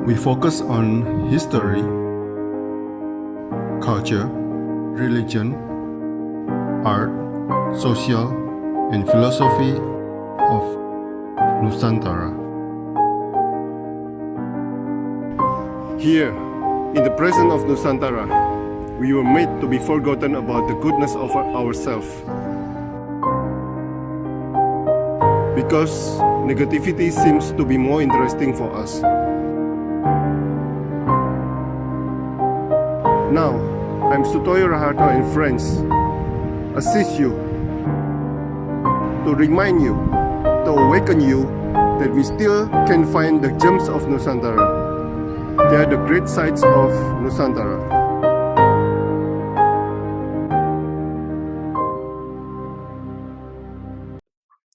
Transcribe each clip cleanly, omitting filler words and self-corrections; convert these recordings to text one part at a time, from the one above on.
We focus on history, culture, religion, art, social, and philosophy of Nusantara. Here, in the presence of Nusantara, we were made to be forgotten about the goodness of ourselves. Because negativity seems to be more interesting for us. Now, I'm Sutoyo Raharto and friends, assist you, to remind you, to awaken you that we still can find the gems of Nusantara. They are the great sights of Nusantara.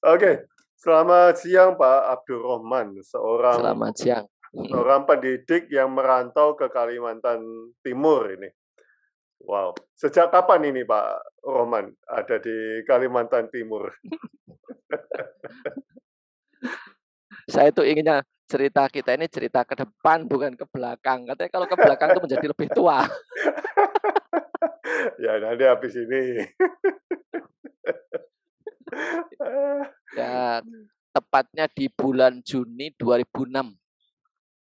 Oke, selamat siang Pak Abdul Rahman, Selamat siang. seorang pendidik yang merantau ke Kalimantan Timur ini. Wow, sejak kapan ini Pak Rahman ada di Kalimantan Timur? Saya itu inginnya cerita kita ini cerita ke depan bukan ke belakang. Katanya kalau ke belakang itu menjadi lebih tua. Ya nanti habis ini. Ya, tepatnya di bulan Juni 2006.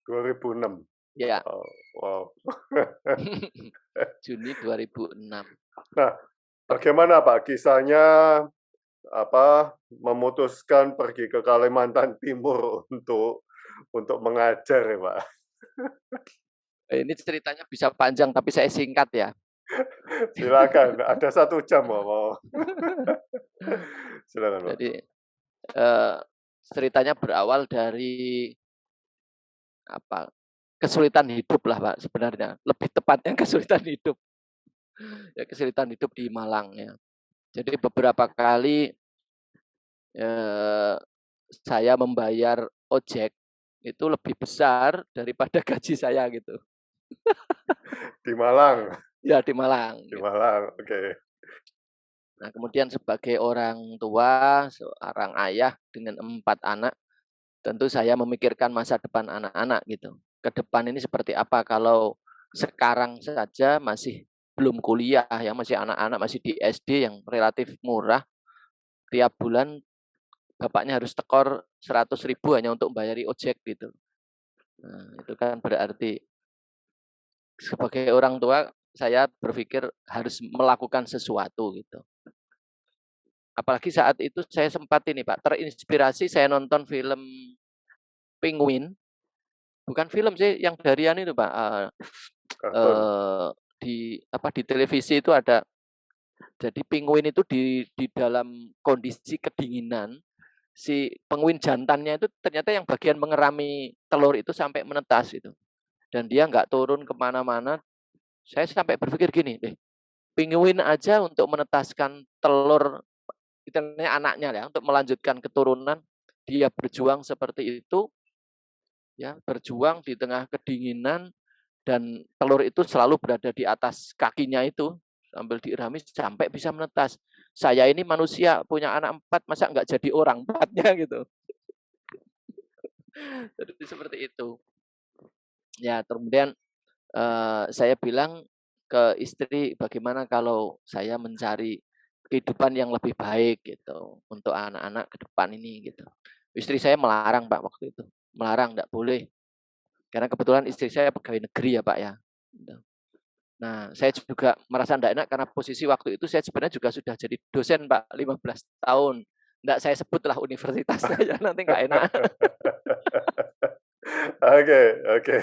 2006. Ya. Wow. Juni 2006. Nah, bagaimana Pak kisahnya memutuskan pergi ke Kalimantan Timur untuk mengajar ya Pak? Ini ceritanya bisa panjang tapi saya singkat ya. Silakan, ada 1 jam mau. Silakan Pak. Jadi ceritanya berawal dari kesulitan hidup lah Pak sebenarnya. Lebih tepatnya kesulitan hidup. Ya, kesulitan hidup di Malang ya. Jadi beberapa kali saya membayar ojek itu lebih besar daripada gaji saya gitu. Di Malang. Ya di Malang. Di Malang, oke. Nah kemudian sebagai orang tua, seorang ayah dengan 4 anak, tentu saya memikirkan masa depan anak-anak gitu. Ke depan ini seperti apa kalau sekarang saja masih belum kuliah ya, masih anak-anak masih di SD yang relatif murah, tiap bulan bapaknya harus tekor 100.000 hanya untuk membayari ojek gitu. Nah, itu kan berarti sebagai orang tua saya berpikir harus melakukan sesuatu gitu. Apalagi saat itu saya sempat ini Pak, terinspirasi saya nonton film Penguin. Bukan film sih, yang Darian itu Pak. Di televisi itu ada. Jadi penguin itu di dalam kondisi kedinginan, si penguin jantannya itu ternyata yang bagian mengerami telur itu sampai menetas itu. Dan dia nggak turun kemana-mana. Saya sampai berpikir gini, penguin aja untuk menetaskan telur, istilahnya anaknya ya, untuk melanjutkan keturunan, dia berjuang seperti itu, ya berjuang di tengah kedinginan, dan telur itu selalu berada di atas kakinya itu, sambil diirami sampai bisa menetas. Saya ini manusia, punya anak 4, masa nggak jadi orang 4-nya gitu. Jadi seperti itu. Ya, kemudian saya bilang ke istri, bagaimana kalau saya mencari kehidupan yang lebih baik gitu untuk anak-anak ke depan ini gitu. Istri saya melarang Pak waktu itu, melarang, enggak boleh. Karena kebetulan istri saya pegawai negeri ya Pak ya. Nah, saya juga merasa enggak enak karena posisi waktu itu saya sebenarnya juga sudah jadi dosen Pak, 15 tahun. Enggak saya sebutlah universitasnya ya, nanti enggak enak. Oke.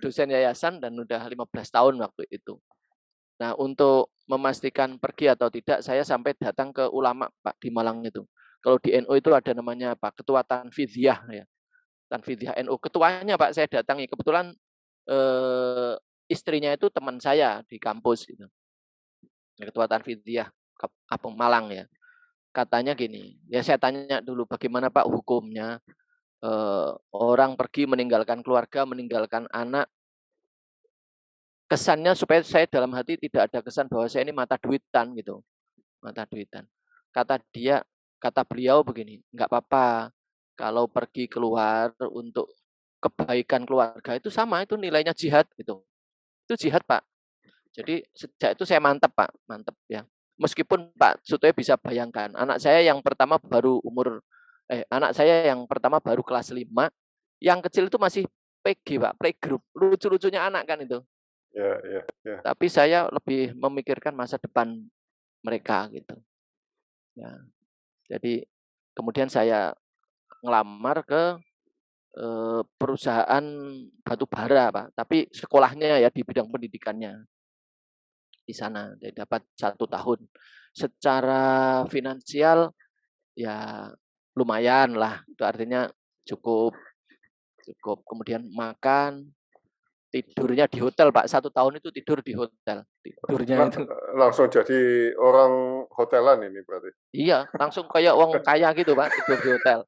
Dosen yayasan dan udah 15 tahun waktu itu. Nah, untuk memastikan pergi atau tidak, saya sampai datang ke ulama Pak di Malang itu. Kalau di NU itu ada namanya Pak Ketua Tanfidiyah ya. Tanfidiyah NU. Ketuanya Pak saya datangi. Kebetulan istrinya itu teman saya di kampus gitu. Ketua Tanfidiyah Malang ya. Katanya gini, ya saya tanya dulu bagaimana Pak hukumnya orang pergi meninggalkan keluarga, meninggalkan anak. Kesannya supaya saya dalam hati tidak ada kesan bahwa saya ini mata duitan gitu. Mata duitan. Kata beliau begini, enggak apa-apa kalau pergi keluar untuk kebaikan keluarga itu sama, itu nilainya jihad gitu. Itu jihad, Pak. Jadi sejak itu saya mantap, Pak, mantap ya. Meskipun Pak Sutoyo bisa bayangkan, anak saya yang pertama baru kelas 5, yang kecil itu masih PG, Pak, playgroup. Lucu-lucunya anak kan itu. Ya. Tapi saya lebih memikirkan masa depan mereka gitu. Ya. Jadi kemudian saya ngelamar ke perusahaan batu bara, Pak. Tapi sekolahnya ya di bidang pendidikannya di sana. Jadi dapat 1 tahun. Secara finansial ya lumayan lah. Itu artinya cukup. Kemudian makan, tidurnya di hotel, Pak. 1 tahun itu tidur di hotel. Tidurnya itu. Langsung jadi orang hotelan ini berarti. Iya, langsung kayak wong kaya gitu, Pak, tidur di hotel.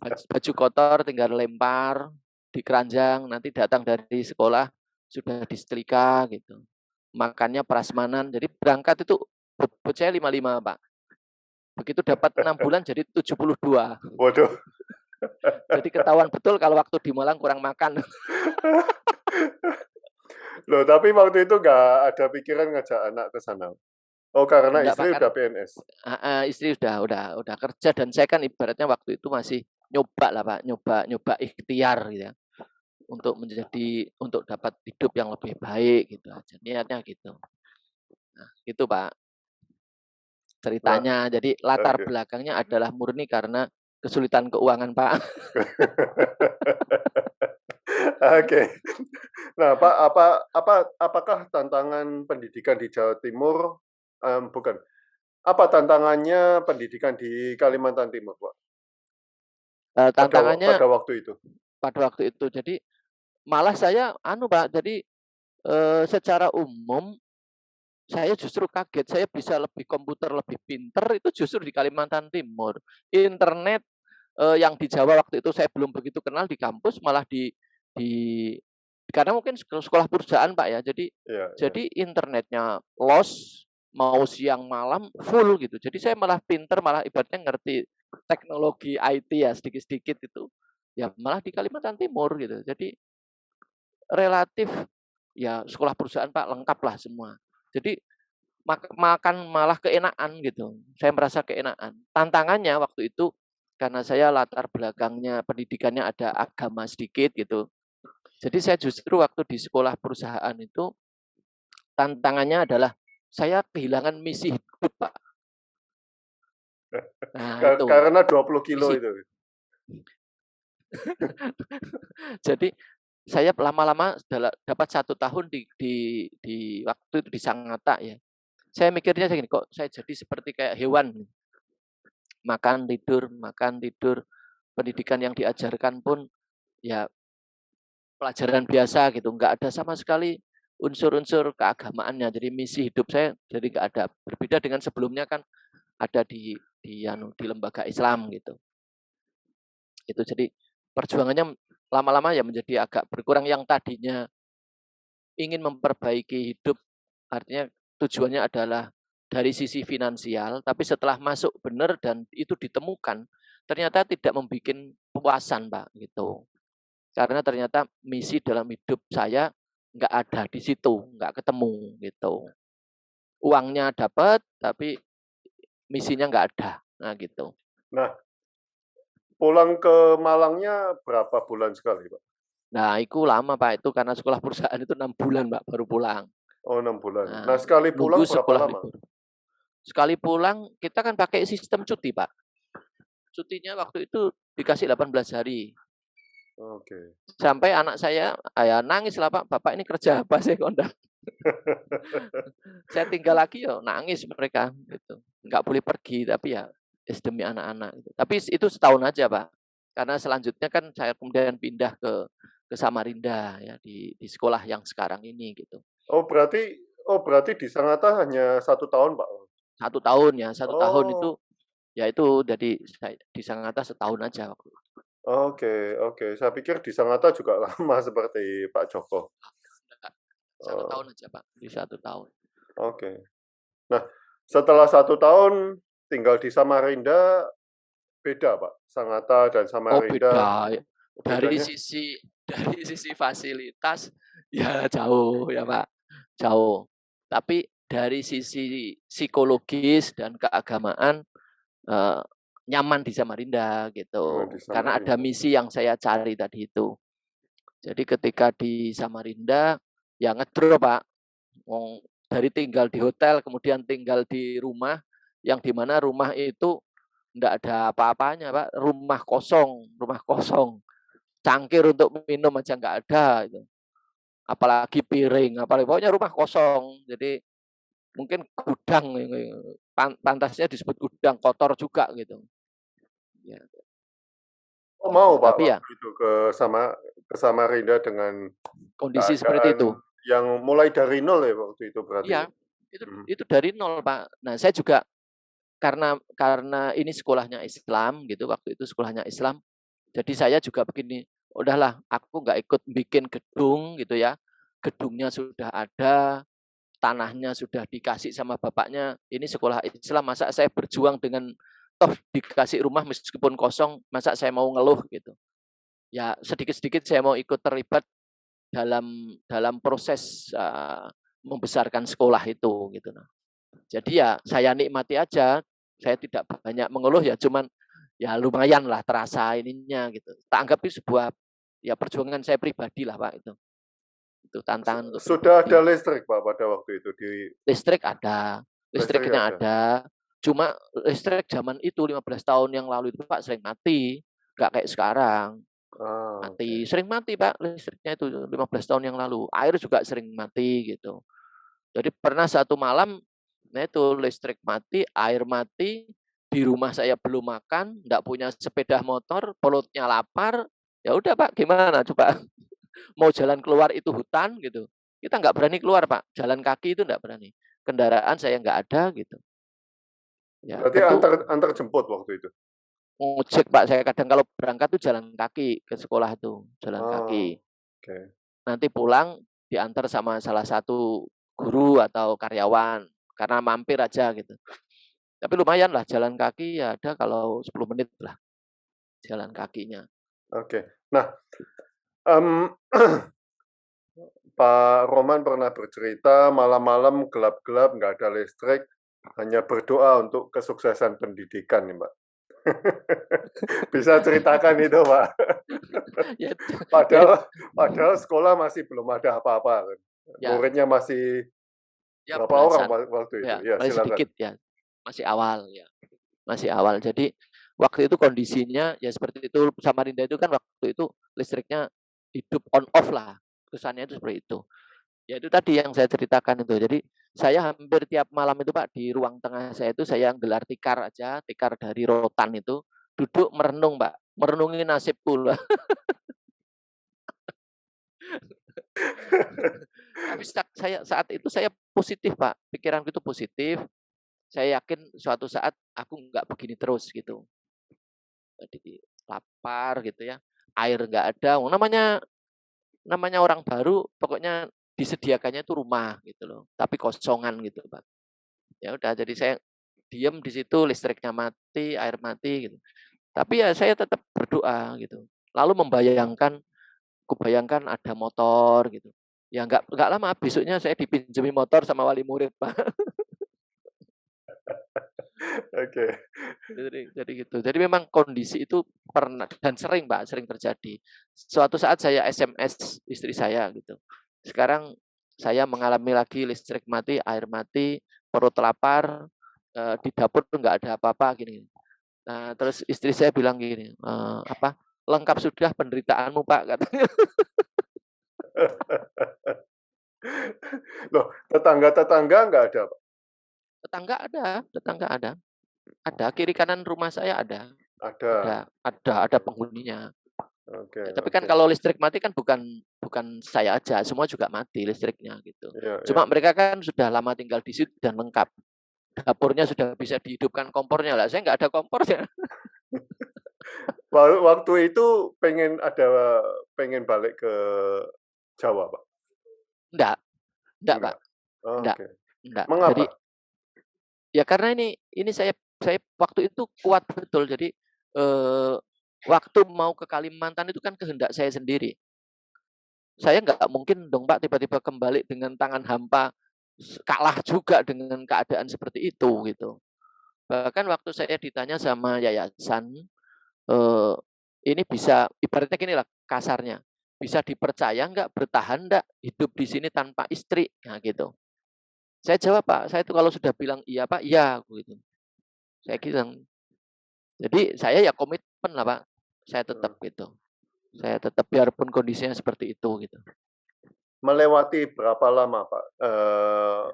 Baju kotor tinggal lempar di keranjang, nanti datang dari sekolah sudah disetrika gitu. Makannya prasmanan, jadi berangkat itu bobot saya 55, Pak. Begitu dapat 6 bulan jadi 72. Waduh. Jadi ketahuan betul kalau waktu di Malang kurang makan. Loh, tapi waktu itu nggak ada pikiran ngajak anak ke sana? Oh, karena Enggak, istri Pak, kan udah PNS. istri udah kerja dan saya kan ibaratnya waktu itu masih nyoba lah, Pak, nyoba ikhtiar gitu ya. Untuk dapat hidup yang lebih baik gitu aja. Niatnya gitu. Nah, gitu, Pak. Ceritanya. Jadi latar Oke. belakangnya adalah murni karena kesulitan keuangan, Pak. Oke. Nah, Pak, apakah tantangan pendidikan di Jawa Timur, bukan, apa tantangannya pendidikan di Kalimantan Timur, Pak? Tantangannya Pada waktu itu? pada waktu itu. Jadi malah saya Pak, jadi secara umum saya justru kaget, saya bisa lebih komputer, lebih pinter itu justru di Kalimantan Timur. Internet yang di Jawa waktu itu saya belum begitu kenal di kampus, malah di karena mungkin sekolah perusahaan, Pak, ya. Jadi internetnya los, mau siang malam full gitu. Jadi saya malah pinter, malah ibaratnya ngerti teknologi IT ya sedikit-sedikit itu. Ya malah di Kalimantan Timur gitu. Jadi relatif ya sekolah perusahaan, Pak, lengkap lah semua. Jadi makan malah keenaan gitu. Saya merasa keenaan. Tantangannya waktu itu karena saya latar belakangnya pendidikannya ada agama sedikit gitu. Jadi saya justru waktu di sekolah perusahaan itu tantangannya adalah saya kehilangan misi hidup, Pak. Nah, itu. Karena 20 kilo itu. Jadi saya lama-lama dapat 1 tahun di waktu itu di Sangatta ya. Saya mikirnya gini, kok saya jadi seperti kayak hewan. Makan, tidur. Pendidikan yang diajarkan pun ya pelajaran biasa gitu. Nggak ada sama sekali unsur-unsur keagamaannya. Jadi misi hidup saya jadi nggak ada. Berbeda dengan sebelumnya kan ada di lembaga Islam gitu. Itu jadi perjuangannya lama-lama ya menjadi agak berkurang, yang tadinya ingin memperbaiki hidup, artinya tujuannya adalah dari sisi finansial, tapi setelah masuk benar dan itu ditemukan, ternyata tidak membuat puasan, Pak, gitu. Karena ternyata misi dalam hidup saya nggak ada di situ, nggak ketemu gitu. Uangnya dapat, tapi misinya nggak ada. Nah, gitu. Nah, pulang ke Malangnya berapa bulan sekali, Pak? Nah, itu lama, Pak. Itu karena sekolah perusahaan itu 6 bulan, Pak, baru pulang. Oh, 6 bulan. Nah, sekali pulang berapa lama? libur. Sekali pulang, kita kan pakai sistem cuti, Pak. Cutinya waktu itu dikasih 18 hari. Oke. Sampai anak saya nangis lah, Pak. Bapak ini kerja apa sih kondang? Saya tinggal lagi ya nangis mereka gitu. Nggak boleh pergi, tapi ya demi anak-anak gitu. Tapi itu setahun aja, Pak. Karena selanjutnya kan saya kemudian pindah ke Samarinda ya di sekolah yang sekarang ini gitu. Oh, berarti di Sangatta hanya 1 tahun, Pak? 1 tahun ya, 1 tahun itu Oh. ya itu jadi di Sangatta setahun aja waktu itu. Oke. Saya pikir di Sangatta juga lama seperti Pak Joko. 1 tahun aja, Pak. Di 1 tahun. Oke. Nah, setelah 1 tahun tinggal di Samarinda, beda, Pak? Sangatta dan Oh, Samarinda. beda. Dari Bedanya? sisi dari sisi fasilitas ya jauh ya, Pak, jauh. Tapi dari sisi psikologis dan keagamaan, eee, nyaman di Samarinda Oh, gitu. di Karena ada Samarinda. misi yang saya cari tadi itu. Jadi ketika di Samarinda, ya ngedrop, Pak. Wong dari tinggal di hotel, kemudian tinggal di rumah, yang di mana rumah itu ndak ada apa-apanya, Pak. Rumah kosong. Cangkir untuk minum aja nggak ada itu. Apalagi piring, apalagi pokoknya rumah kosong. Jadi mungkin gudang, pantasnya disebut gudang, kotor juga gitu. Ya, Oh, mau gitu. Pak Tapi ya waktu itu ke Samarinda dengan kondisi seperti itu. keadaan yang mulai dari nol ya waktu itu berarti ya? Iya, Mhm. itu dari nol, Pak. Nah, saya juga karena ini sekolahnya Islam gitu, waktu itu sekolahnya Islam, jadi saya juga begini, udahlah aku nggak ikut bikin gedung gitu ya. Gedungnya sudah ada, tanahnya sudah dikasih sama bapaknya, ini sekolah Islam, masa saya berjuang dengan toh dikasih rumah meskipun kosong, masa saya mau ngeluh gitu. Ya sedikit-sedikit saya mau ikut terlibat dalam dalam proses, membesarkan sekolah itu gitu. Nah, jadi ya saya nikmati aja, saya tidak banyak mengeluh ya cuman ya lumayan lah terasa ininya gitu. Tak anggap itu sebuah ya perjuangan saya pribadi lah, Pak, itu. Itu tantangan untuk Sudah ada pribadi. listrik Pak pada waktu itu di Listrik ada, listrik listriknya ada? ada, cuma listrik zaman itu 15 tahun yang lalu itu, Pak, sering mati, nggak kayak sekarang, Ah, oke. mati. Sering mati, Pak, listriknya itu 15 tahun yang lalu. Air juga sering mati gitu. Jadi pernah satu malam, nah itu listrik mati, air mati, di rumah saya belum makan, nggak punya sepeda motor, perutnya lapar, ya udah, Pak, gimana coba? Mau jalan keluar itu hutan gitu, kita nggak berani keluar, Pak, jalan kaki itu nggak berani. Kendaraan saya nggak ada gitu. Ya Berarti tentu antar jemput waktu itu? ngojek, Pak, saya kadang kalau berangkat tuh jalan kaki ke sekolah tuh, jalan Oh, kaki. oke. Nanti pulang diantar sama salah satu guru atau karyawan, karena mampir aja gitu. Tapi lumayan lah jalan kaki ya ada kalau 10 menit lah jalan kakinya. Oke. Nah, mmm, Pak Roman pernah bercerita malam-malam gelap-gelap nggak ada listrik, hanya berdoa untuk kesuksesan pendidikan nih, Mbak. Bisa ceritakan itu, Pak? Ya itu ya Padahal sekolah masih belum ada apa-apa kan. ya Muridnya masih ya berapa orang belasan, waktu itu? ya Ya, paling silakan. sedikit ya, masih awal ya, masih awal. Jadi waktu itu kondisinya ya seperti itu, Samarinda itu kan waktu itu listriknya hidup on off lah, kesannya itu seperti itu. Ya itu tadi yang saya ceritakan itu. Jadi saya hampir tiap malam itu, Pak, di ruang tengah saya itu saya gelar tikar aja, tikar dari rotan itu, duduk merenung, Pak, merenungi nasibku lah. Tapi saya saat itu saya positif, Pak, pikiranku itu positif, saya yakin suatu saat aku nggak begini terus gitu. Jadi lapar gitu ya, air nggak ada, namanya namanya orang baru pokoknya disediakannya itu rumah gitu loh, tapi kosongan gitu, Pak. Ya udah jadi saya diem di situ, listriknya mati, air mati gitu. Tapi ya saya tetap berdoa gitu. Lalu kubayangkan ada motor gitu. Ya nggak lama besoknya saya dipinjemi motor sama wali murid, Pak. Oke. Jadi gitu. Jadi memang kondisi itu pernah dan sering, Pak, sering terjadi. Suatu saat saya SMS istri saya gitu. Sekarang saya mengalami lagi listrik mati, air mati, perut lapar, di dapur tuh nggak ada apa-apa gini. Nah, terus istri saya bilang gini, apa, "Lengkap sudah penderitaanmu, Pak," katanya. Loh, tetangga-tetangga nggak ada, Pak? Tetangga ada. Ada, kiri kanan rumah saya ada. Ada. Ada penghuninya. Oke, Ya, tapi kan oke. kalau listrik mati kan bukan bukan saya aja, semua juga mati listriknya gitu. Iya, iya. Cuma mereka kan sudah lama tinggal di situ dan lengkap. Dapurnya sudah bisa dihidupkan kompornya lah. Saya nggak ada kompornya. Waktu itu pengen balik ke Jawa, Pak? Enggak, enggak, Pak. Enggak? Oh, Enggak, oke. enggak. Jadi Mengapa? ya karena ini saya waktu itu kuat betul. Jadi eh, Waktu mau ke Kalimantan itu kan kehendak saya sendiri. Saya nggak mungkin dong Pak tiba-tiba kembali dengan tangan hampa, kalah juga dengan keadaan seperti itu gitu. Bahkan waktu saya ditanya sama yayasan, ini bisa ibaratnya gini lah kasarnya, bisa dipercaya nggak, bertahan nggak hidup di sini tanpa istri, nah gitu. Saya jawab Pak, saya itu kalau sudah bilang iya Pak, iya gitu. Saya bilang, jadi saya ya komitmen lah Pak, saya tetap gitu. Saya tetap biarpun kondisinya seperti itu gitu. Melewati berapa lama, Pak?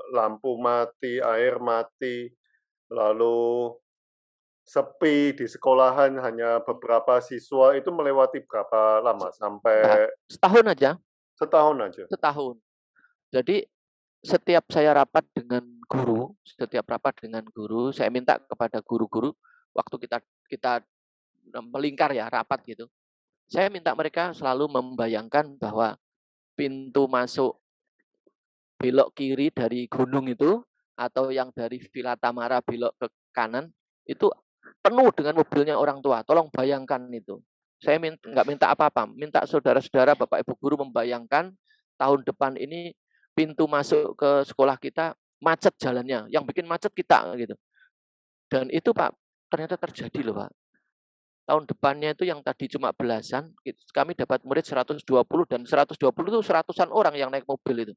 Lampu mati, air mati, lalu sepi di sekolahan hanya beberapa siswa, itu melewati berapa lama? Nah, Sampai setahun aja, setahun aja? setahun. Jadi setiap saya rapat dengan guru, saya minta kepada guru-guru waktu kita melingkar ya rapat gitu. Saya minta mereka selalu membayangkan bahwa pintu masuk belok kiri dari gunung itu atau yang dari Villa Tamara belok ke kanan itu penuh dengan mobilnya orang tua. Tolong bayangkan itu. Saya nggak minta apa-apa, minta saudara-saudara, bapak ibu guru membayangkan tahun depan ini pintu masuk ke sekolah kita macet jalannya, yang bikin macet kita gitu. Dan itu Pak ternyata terjadi loh Pak. Tahun depannya itu yang tadi cuma belasan, kami dapat murid 120 dan 120 itu seratusan orang yang naik mobil itu.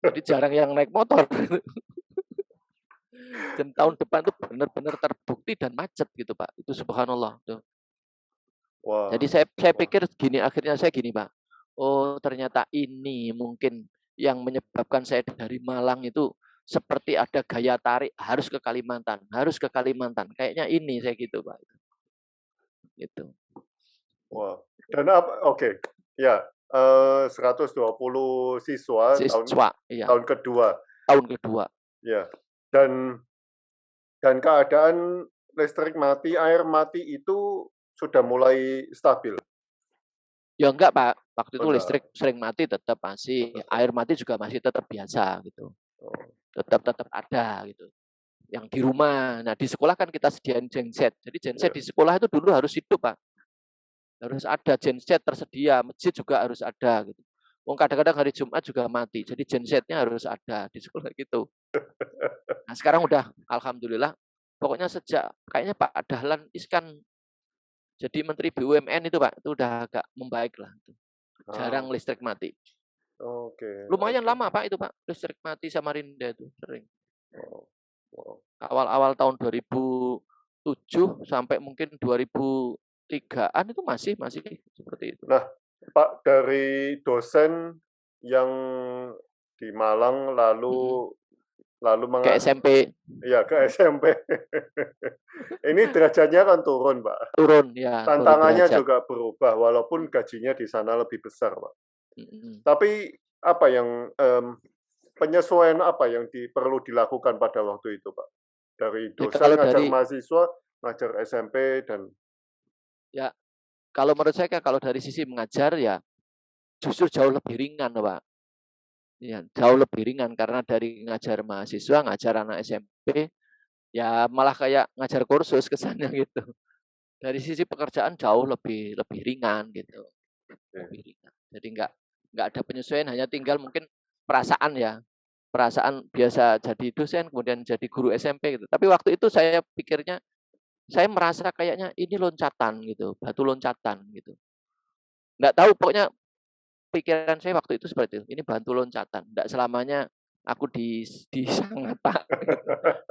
Jadi jarang yang naik motor. Dan tahun depan itu benar-benar terbukti dan macet gitu Pak. Itu subhanallah. Wah. Jadi saya pikir gini, akhirnya saya gini Pak. Oh ternyata ini mungkin yang menyebabkan saya dari Malang itu seperti ada gaya tarik harus ke Kalimantan, harus ke Kalimantan. Kayaknya ini saya gitu Pak. Gitu. Wah. Dan oke. Ya, 120 siswa Iya. tahun kedua. Tahun kedua. Ya. Dan keadaan listrik mati, air mati itu sudah mulai stabil. Ya enggak Pak, waktu itu Enggak. listrik sering mati tetap masih, air mati juga masih tetap biasa gitu. Tetap ada gitu. Yang di rumah, nah di sekolah kan kita sediain genset. Jadi genset di sekolah itu dulu harus hidup Pak. Harus ada genset tersedia, masjid juga harus ada gitu. Kadang-kadang hari Jumat juga mati, jadi gensetnya harus ada di sekolah gitu. Nah sekarang udah, alhamdulillah. Pokoknya sejak kayaknya Pak Dahlan Iskan jadi Menteri BUMN itu Pak, itu udah agak membaik lah. Jarang listrik mati. Oke. Lumayan lama Pak itu Pak, listrik mati Samarinda itu sering. Wow. Awal-awal tahun 2007 sampai mungkin 2003-an itu masih seperti itu. Nah, Pak, dari dosen yang di Malang lalu ke SMP. Iya, ke SMP. Ini derajatnya kan turun, Pak. Turun ya. Tantangannya juga berubah, walaupun gajinya di sana lebih besar, Pak. Tapi apa yang penyesuaian apa yang perlu dilakukan pada waktu itu, Pak? Dari dosen ngajar mahasiswa, ngajar SMP dan ya kalau menurut saya kalau dari sisi mengajar ya justru jauh lebih ringan, Pak. Ya, jauh lebih ringan karena dari ngajar mahasiswa, ngajar anak SMP, ya malah kayak ngajar kursus kesannya gitu. Dari sisi pekerjaan jauh lebih ringan gitu. Lebih ringan. Jadi nggak ada penyesuaian, hanya tinggal mungkin perasaan ya. Perasaan biasa jadi dosen kemudian jadi guru SMP gitu. Tapi waktu itu saya pikirnya saya merasa kayaknya ini loncatan gitu, batu loncatan gitu. Nggak tahu pokoknya pikiran saya waktu itu seperti itu. Ini batu loncatan. Nggak selamanya aku di Sangatta gitu.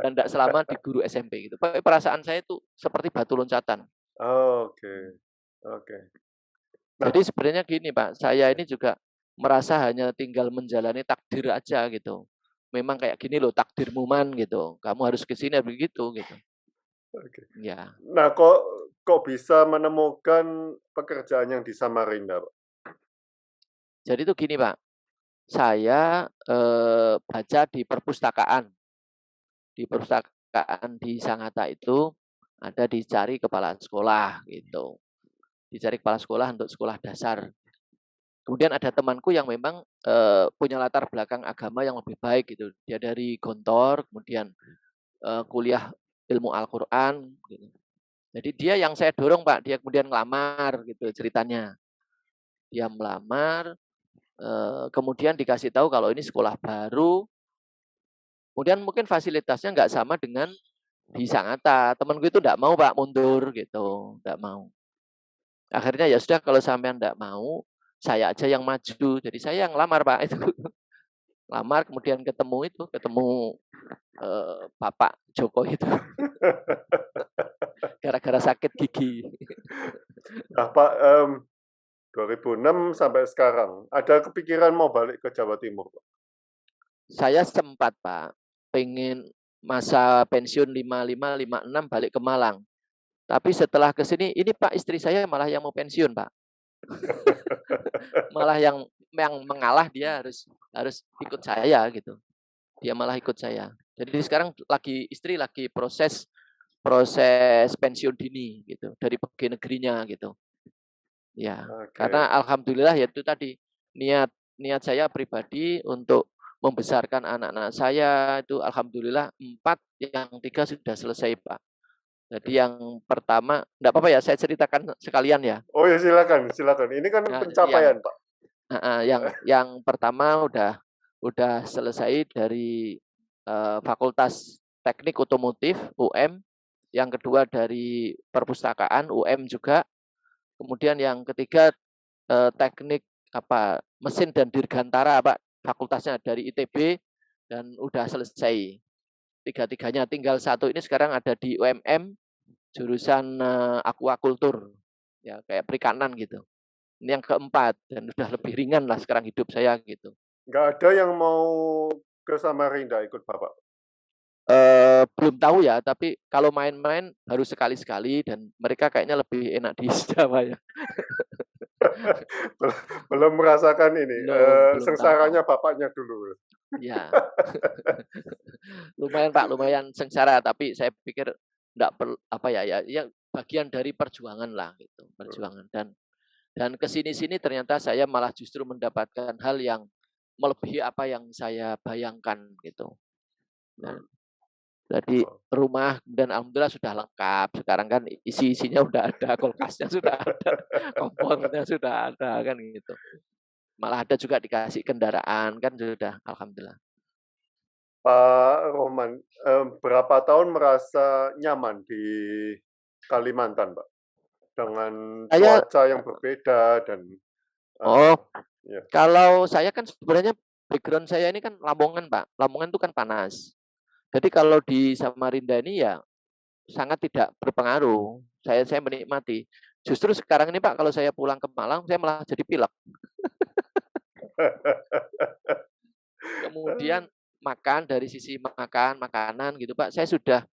Dan nggak selama di guru SMP gitu. Perasaan saya itu seperti batu loncatan. Oke. Nah, jadi sebenarnya gini Pak, saya ini juga merasa hanya tinggal menjalani takdir aja gitu. Memang kayak gini loh takdirmu man gitu. Kamu harus ke sini begitu gitu. Oke. Ya. Nah, kok bisa menemukan pekerjaan yang di Samarinda, Pak? Jadi itu gini Pak, saya baca di perpustakaan. Di perpustakaan di Sangatta itu ada dicari kepala sekolah gitu. Dicari kepala sekolah untuk sekolah dasar. Kemudian ada temanku yang memang punya latar belakang agama yang lebih baik gitu. Dia dari Gontor, kemudian kuliah ilmu Al-Quran. Gitu. Jadi dia yang saya dorong Pak, dia kemudian ngelamar gitu ceritanya. Dia melamar, kemudian dikasih tahu kalau ini sekolah baru, kemudian mungkin fasilitasnya nggak sama dengan di Sangatta. Temenku itu nggak mau Pak mundur gitu, nggak mau. Akhirnya ya sudah kalau sampean nggak mau, saya aja yang maju. Jadi saya yang lamar Pak itu. Lamar kemudian ketemu Bapak Joko itu gara-gara sakit gigi. Nah, Pak, 2006 sampai sekarang, ada kepikiran mau balik ke Jawa Timur, Pak? Saya sempat Pak, pengen masa pensiun 55, 56 balik ke Malang. Tapi setelah ke sini, ini Pak istri saya malah yang mau pensiun Pak. Malah yang mengalah dia harus ikut saya gitu. Dia malah ikut saya. Jadi sekarang istri lagi proses pensiun dini gitu dari pegawai negerinya gitu. Ya, karena alhamdulillah ya itu tadi niat saya pribadi untuk membesarkan anak-anak saya itu alhamdulillah 4, yang 3 sudah selesai Pak. Jadi yang pertama, enggak apa-apa ya saya ceritakan sekalian ya. Oh ya silakan. Ini kan pencapaian Pak. Yang pertama udah selesai dari Fakultas Teknik Otomotif UM, yang kedua dari Perpustakaan UM juga. Kemudian yang ketiga teknik mesin dan dirgantara Pak, fakultasnya dari ITB dan udah selesai. Tiga-tiganya, tinggal satu ini sekarang ada di UMM jurusan aquaculture. Ya, kayak perikanan gitu. Ini yang keempat dan udah lebih ringan lah sekarang hidup saya gitu. Nggak ada yang mau ke Samarinda ikut Bapak? Belum tahu ya, tapi kalau main-main harus sekali-sekali dan mereka kayaknya lebih enak di Jawa ya. belum merasakan ini belum sengsaranya bapaknya dulu. Ya. Lumayan Pak, lumayan sengsara, tapi saya pikir enggak ya bagian dari perjuangan lah gitu, perjuangan dan kesini-sini ternyata saya malah justru mendapatkan hal yang melebihi apa yang saya bayangkan gitu. Nah, jadi rumah dan alhamdulillah sudah lengkap. Sekarang kan isinya udah ada, kulkasnya sudah ada, kompornya sudah ada kan gitu. Malah ada juga dikasih kendaraan kan sudah alhamdulillah. Pak Rohman, berapa tahun merasa nyaman di Kalimantan, Pak? Dengan cuaca yang berbeda dan ya. Kalau saya kan sebenarnya background saya ini kan Lamongan, Pak. Lamongan itu kan panas. Jadi kalau di Samarinda ini ya sangat tidak berpengaruh. Saya menikmati. Justru sekarang ini Pak, kalau saya pulang ke Malang, saya malah jadi pilek. Kemudian makan, dari sisi makanan gitu Pak, saya sudah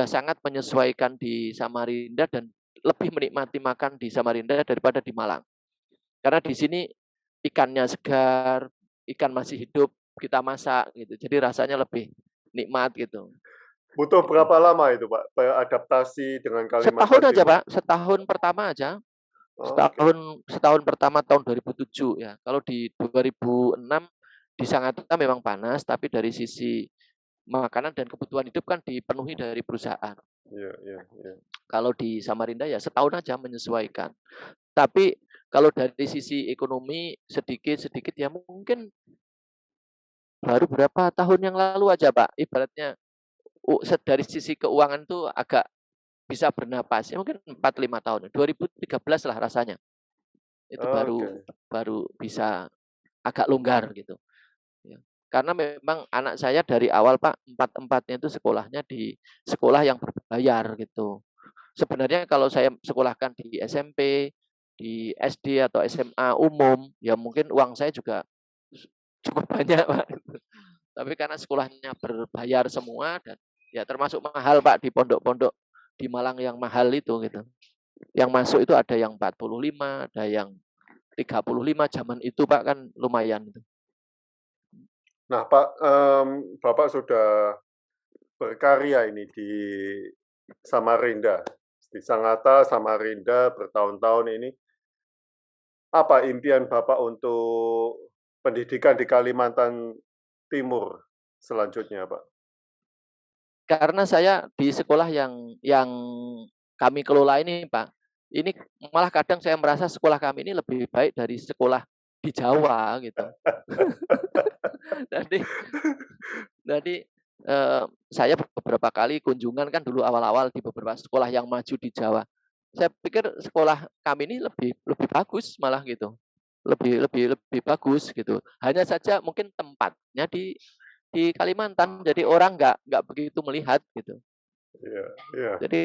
sangat menyesuaikan di Samarinda dan lebih menikmati makan di Samarinda daripada di Malang. Karena di sini ikannya segar, ikan masih hidup, kita masak gitu. Jadi rasanya lebih nikmat gitu. Butuh berapa lama itu Pak beradaptasi dengan Kalimantan? Setahun aja Pak, setahun pertama aja. Setahun pertama tahun 2007 ya. Kalau di 2006 di Sangatta memang panas, tapi dari sisi makanan dan kebutuhan hidup kan dipenuhi dari perusahaan. Iya. Kalau di Samarinda ya setahun aja menyesuaikan. Tapi kalau dari sisi ekonomi sedikit ya mungkin baru berapa tahun yang lalu aja Pak, ibaratnya dari sisi keuangan tuh agak bisa bernapas. Ya mungkin 4-5 tahun. 2013 lah rasanya. Itu baru bisa agak longgar gitu. Ya. Karena memang anak saya dari awal Pak, 4-empatnya itu sekolahnya di sekolah yang berbayar gitu. Sebenarnya kalau saya sekolahkan di SMP, di SD atau SMA umum, ya mungkin uang saya juga cukup banyak Pak. Tapi karena sekolahnya berbayar semua dan ya termasuk mahal Pak di pondok-pondok di Malang yang mahal itu gitu. Yang masuk itu ada yang 45, ada yang 35 zaman itu Pak, kan lumayan itu. Nah Pak, Bapak sudah berkarya ini di Samarinda, di Sangatta, Samarinda bertahun-tahun ini. Apa impian Bapak untuk pendidikan di Kalimantan Timur selanjutnya, Pak? Karena saya di sekolah yang kami kelola ini, Pak, ini malah kadang saya merasa sekolah kami ini lebih baik dari sekolah di Jawa gitu. Jadi jadi, saya beberapa kali kunjungan kan dulu awal-awal di beberapa sekolah yang maju di Jawa. Saya pikir sekolah kami ini lebih lebih bagus malah gitu, lebih lebih lebih bagus gitu. Hanya saja mungkin tempatnya di Kalimantan, jadi orang nggak begitu melihat gitu. Iya, iya. Jadi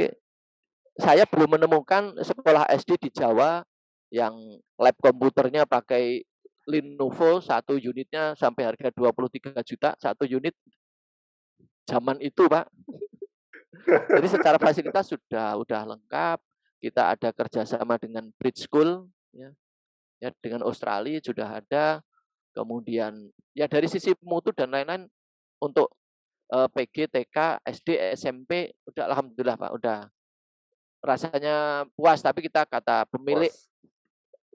saya belum menemukan sekolah SD di Jawa yang lab komputernya pakai Lenovo, satu unitnya sampai harga 23 juta satu unit. Zaman itu, Pak. Jadi secara fasilitas udah lengkap. Kita ada kerjasama dengan Bridge School, ya dengan Australia sudah ada. Kemudian ya dari sisi mutu dan lain-lain untuk PG, TK, SD, SMP, udah alhamdulillah Pak, udah rasanya puas. Tapi kita kata pemilik Puas.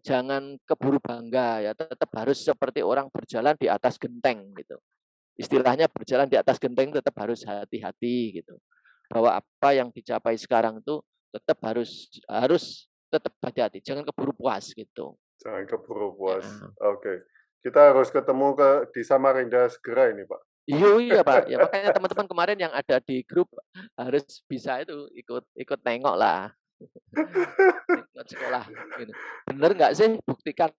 jangan keburu bangga ya, tetap harus seperti orang berjalan di atas genteng gitu. Istilahnya berjalan di atas genteng tetap harus hati-hati gitu. Bahwa apa yang dicapai sekarang itu tetap harus tetap hati-hati, jangan keburu puas gitu. Jangan keburu puas. Ya. Oke. Kita harus ketemu di Samarinda segera ini, Pak. Iya Pak, ya makanya teman-teman kemarin yang ada di grup harus bisa itu ikut nengok lah. Ikut sekolah gitu. Bener nggak sih buktikan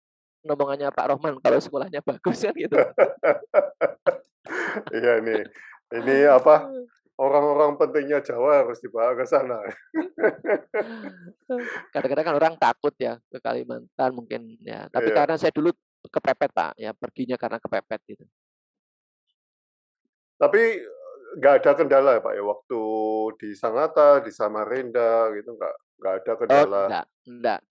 omongannya Pak Rohman kalau sekolahnya bagus kan gitu. Iya ini apa? Orang-orang pentingnya Jawa harus dibawa ke sana. Kadang-kadang kan orang takut ya ke Kalimantan mungkin ya. Tapi Iya. karena saya dulu kepepet Pak, ya perginya karena kepepet gitu. Tapi nggak ada kendala ya, Pak ya, waktu di Sangatta, di Samarinda gitu nggak ada kendala. Enggak.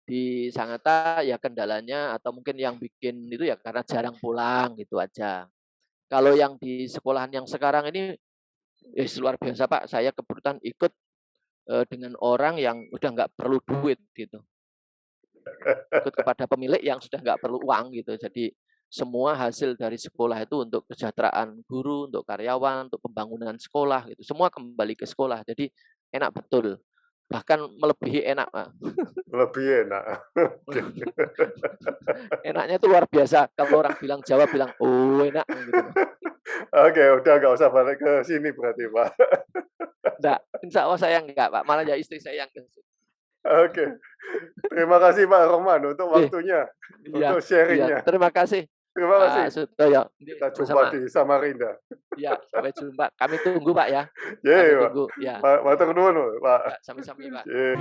Di Sangatta ya kendalanya atau mungkin yang bikin itu ya karena jarang pulang gitu aja. Kalau yang di sekolahan yang sekarang ini luar biasa Pak. Saya kebetulan ikut dengan orang yang udah nggak perlu duit gitu. Ikut kepada pemilik yang sudah nggak perlu uang gitu. Jadi semua hasil dari sekolah itu untuk kesejahteraan guru, untuk karyawan, untuk pembangunan sekolah gitu. Semua kembali ke sekolah. Jadi enak betul. Bahkan melebihi enak, Pak. Lebih enak. Enaknya itu luar biasa. Kalau orang bilang Jawa bilang, oh enak gitu. Oke, udah nggak usah balik ke sini berarti, Pak. Enggak, insya Allah saya enggak, Pak. Malah ya istri saya yang ke sini. Oke. Terima kasih Pak Rohman untuk waktunya, Iya, untuk sharingnya. terima kasih. Terima kasih. Pak Sutoyo. Kita jumpa di Samarinda. Ya, sampai jumpa. Kami tunggu, Pak ya. Yeay, Kami Pak. tunggu. Ya. Matur nuwun, Pak. Ya, sami-sami, Pak. Yeay.